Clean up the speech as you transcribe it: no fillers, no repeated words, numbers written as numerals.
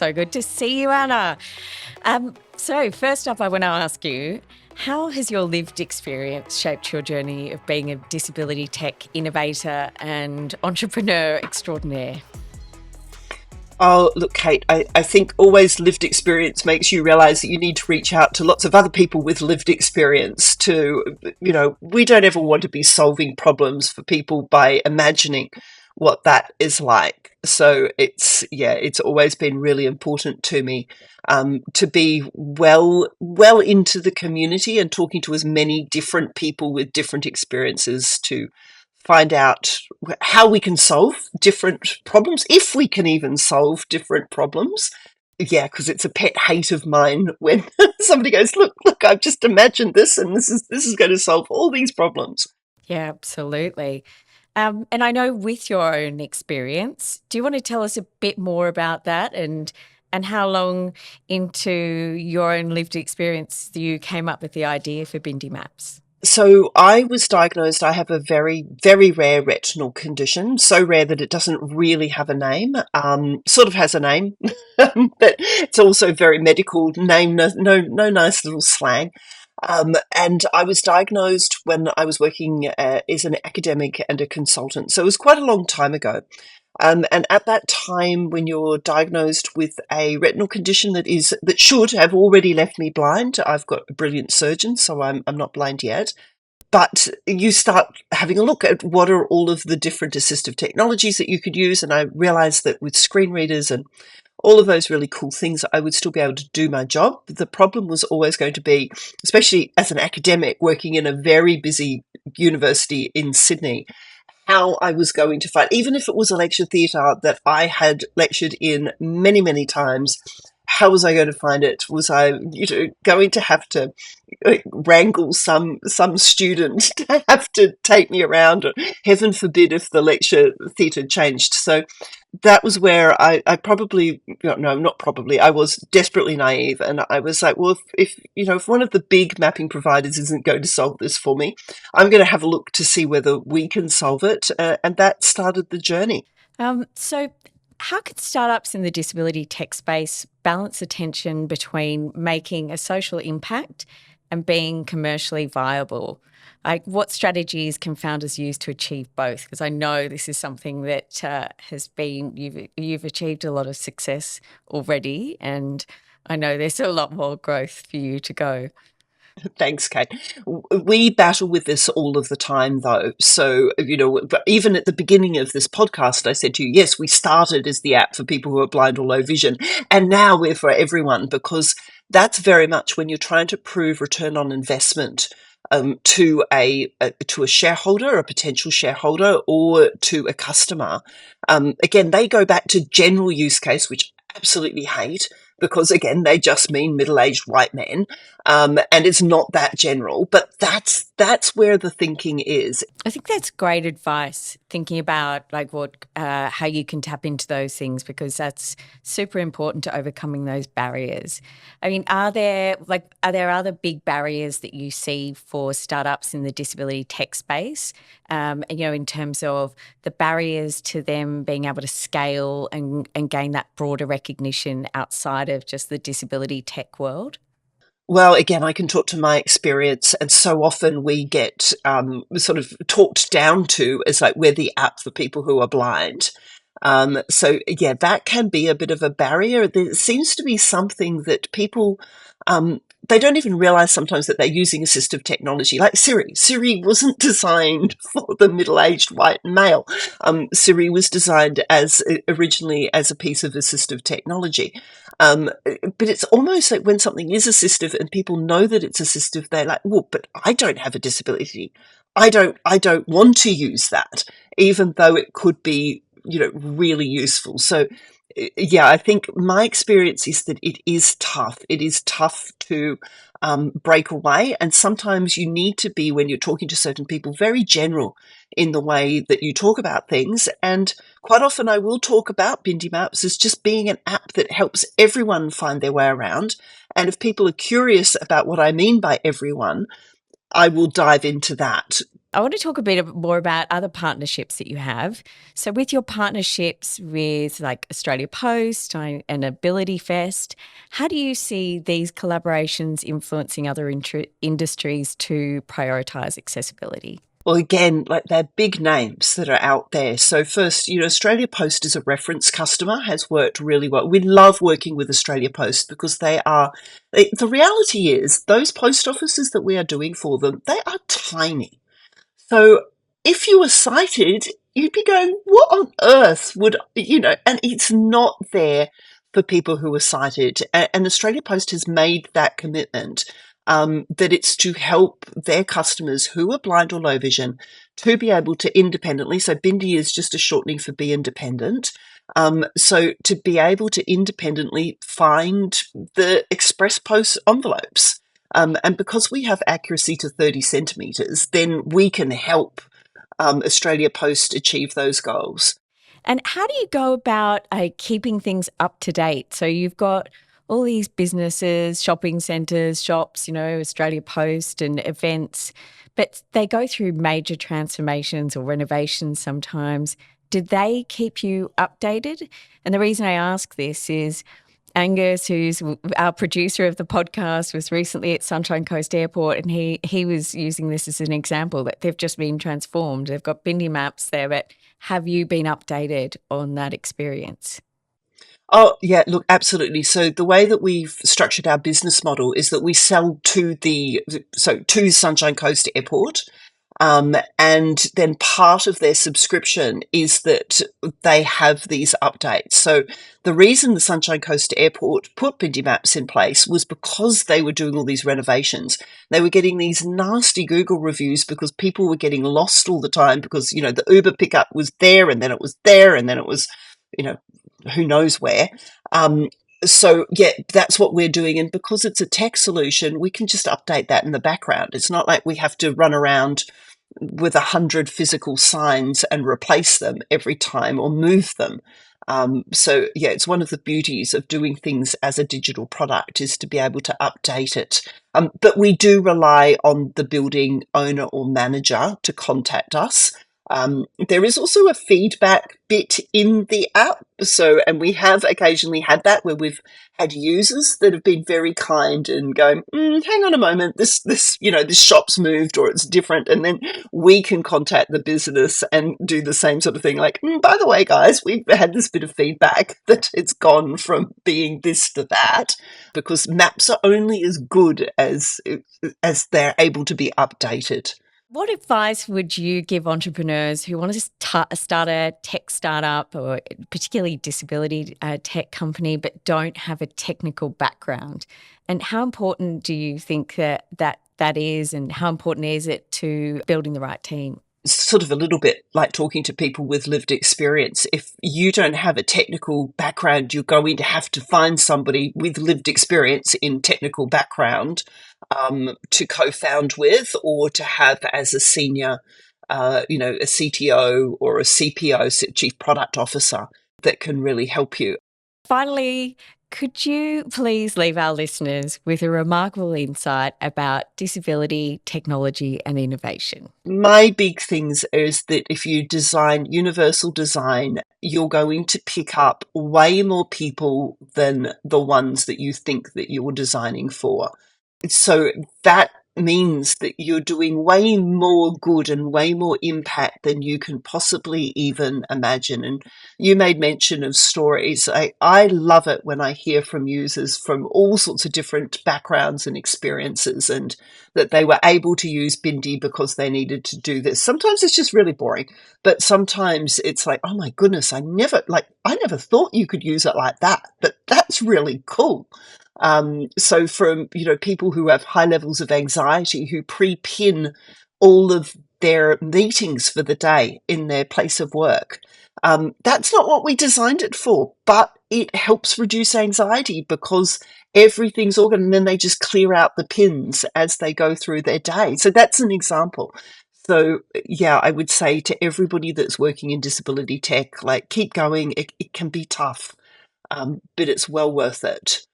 So good to see you, Anna. So first up, I want to ask you, how has your lived experience shaped your journey of being a disability tech innovator and entrepreneur extraordinaire? Oh, look, Kate, I think always lived experience makes you realize that you need to reach out to lots of other people with lived experience we don't ever want to be solving problems for people by imagining what that is like. So it's always been really important to me to be well into the community and talking to as many different people with different experiences to find out how we can solve different problems, if we can even solve different problems. Yeah, because it's a pet hate of mine when somebody goes, look, I've just imagined this, and this is going to solve all these problems. Yeah, absolutely. And I know with your own experience, do you want to tell us a bit more about that and how long into your own lived experience you came up with the idea for BindiMaps? So I was diagnosed, I have a very, very rare retinal condition, so rare that it doesn't really have a name, sort of has a name, but it's also very medical name, no nice little slang. And I was diagnosed when I was working as an academic and a consultant. So it was quite a long time ago. And at that time, when you're diagnosed with a retinal condition that should have already left me blind, I've got a brilliant surgeon, so I'm not blind yet. But you start having a look at what are all of the different assistive technologies that you could use, and I realised that with screen readers and all of those really cool things, I would still be able to do my job. The problem was always going to be, especially as an academic working in a very busy university in Sydney, how I was going to find, even if it was a lecture theatre that I had lectured in many, many times, how was I going to find it? Was I, going to have to wrangle some student to have to take me around? Or heaven forbid if the lecture theatre changed. So that was where I probably, no, not probably, I was desperately naive. And I was like, well, if one of the big mapping providers isn't going to solve this for me, I'm going to have a look to see whether we can solve it. And that started the journey. So how could startups in the disability tech space balance the tension between making a social impact and being commercially viable? Like, what strategies can founders use to achieve both? Because I know this is something that has been, you've achieved a lot of success already, and I know there's a lot more growth for you to go. Thanks, Kate. We battle with this all of the time, though. So, even at the beginning of this podcast, I said to you, yes, we started as the app for people who are blind or low vision, and now we're for everyone, because that's very much when you're trying to prove return on investment to a shareholder, a potential shareholder, or to a customer. Again, they go back to general use case, which I absolutely hate, because again, they just mean middle-aged white men, and it's not that general. But that's where the thinking is. I think that's great advice, thinking about how you can tap into those things, because that's super important to overcoming those barriers. I mean, are there other big barriers that you see for startups in the disability tech space? In terms of the barriers to them being able to scale and gain that broader recognition outside of just the disability tech world? Well, again, I can talk to my experience, and so often we get sort of talked down to as like we're the app for people who are blind. So yeah, that can be a bit of a barrier. There seems to be something that people they don't even realize sometimes that they're using assistive technology, like Siri. Siri wasn't designed for the middle-aged white male. Siri was designed originally as a piece of assistive technology. But it's almost like when something is assistive and people know that it's assistive, they're like, well, but I don't have a disability. I don't want to use that, even though it could be, really useful. So yeah, I think my experience is that it is tough. It is tough to break away. And sometimes you need to be, when you're talking to certain people, very general in the way that you talk about things. And quite often I will talk about BindiMaps as just being an app that helps everyone find their way around. And if people are curious about what I mean by everyone, I will dive into that. I want to talk a bit more about other partnerships that you have. So, with your partnerships with like Australia Post and Ability Fest, how do you see these collaborations influencing other industries to prioritise accessibility? Well, again, like they're big names that are out there. So first, Australia Post as a reference customer has worked really well. We love working with Australia Post because the reality is those post offices that we are doing for them, they are tiny. So if you were sighted, you'd be going, what on earth and it's not there for people who are sighted. And Australia Post has made that commitment, that it's to help their customers who are blind or low vision to be able to independently. So Bindi is just a shortening for be independent. So to be able to independently find the express post envelopes. And because we have accuracy to 30 centimetres, then we can help Australia Post achieve those goals. And how do you go about keeping things up to date? So you've got all these businesses, shopping centres, shops, Australia Post and events, but they go through major transformations or renovations sometimes. Did they keep you updated? And the reason I ask this is Angus, who's our producer of the podcast, was recently at Sunshine Coast Airport, and he was using this as an example that they've just been transformed. They've got BindiMaps there, but have you been updated on that experience? Oh, yeah, look, absolutely. So the way that we've structured our business model is that we sell to Sunshine Coast Airport. And then part of their subscription is that they have these updates. So the reason the Sunshine Coast Airport put BindiMaps in place was because they were doing all these renovations. They were getting these nasty Google reviews because people were getting lost all the time because, the Uber pickup was there and then it was there and then it was, you know, who knows where. So yeah, that's what we're doing. And because it's a tech solution, we can just update that in the background. It's not like we have to run around with 100 physical signs and replace them every time or move them. So yeah, it's one of the beauties of doing things as a digital product is to be able to update it. But we do rely on the building owner or manager to contact us. There is also a feedback bit in the app. And we have occasionally had that where we've had users that have been very kind and going, hang on a moment, this shop's moved or it's different. And then we can contact the business and do the same sort of thing. Like, by the way, guys, we've had this bit of feedback that it's gone from being this to that, because maps are only as good as they're able to be updated. What advice would you give entrepreneurs who want to start a tech startup or particularly disability tech company but don't have a technical background? And how important do you think that is, and how important is it to building the right team? Sort of a little bit like talking to people with lived experience. If you don't have a technical background, you're going to have to find somebody with lived experience in technical background to co-found with, or to have as a senior, a CTO or a CPO, Chief Product Officer, that can really help you. Finally, could you please leave our listeners with a remarkable insight about disability, technology and innovation? My big things is that if you design universal design, you're going to pick up way more people than the ones that you think that you're designing for. So that means that you're doing way more good and way more impact than you can possibly even imagine. And you made mention of stories. I love it when I hear from users from all sorts of different backgrounds and experiences, and that they were able to use Bindi because they needed to do this. Sometimes it's just really boring, but sometimes it's like, oh my goodness, I never thought you could use it like that, but that's really cool. So from, people who have high levels of anxiety, who pre-pin all of their meetings for the day in their place of work. That's not what we designed it for, but it helps reduce anxiety because everything's organized, and then they just clear out the pins as they go through their day. So that's an example. So yeah, I would say to everybody that's working in disability tech, like, keep going. It can be tough, but it's well worth it.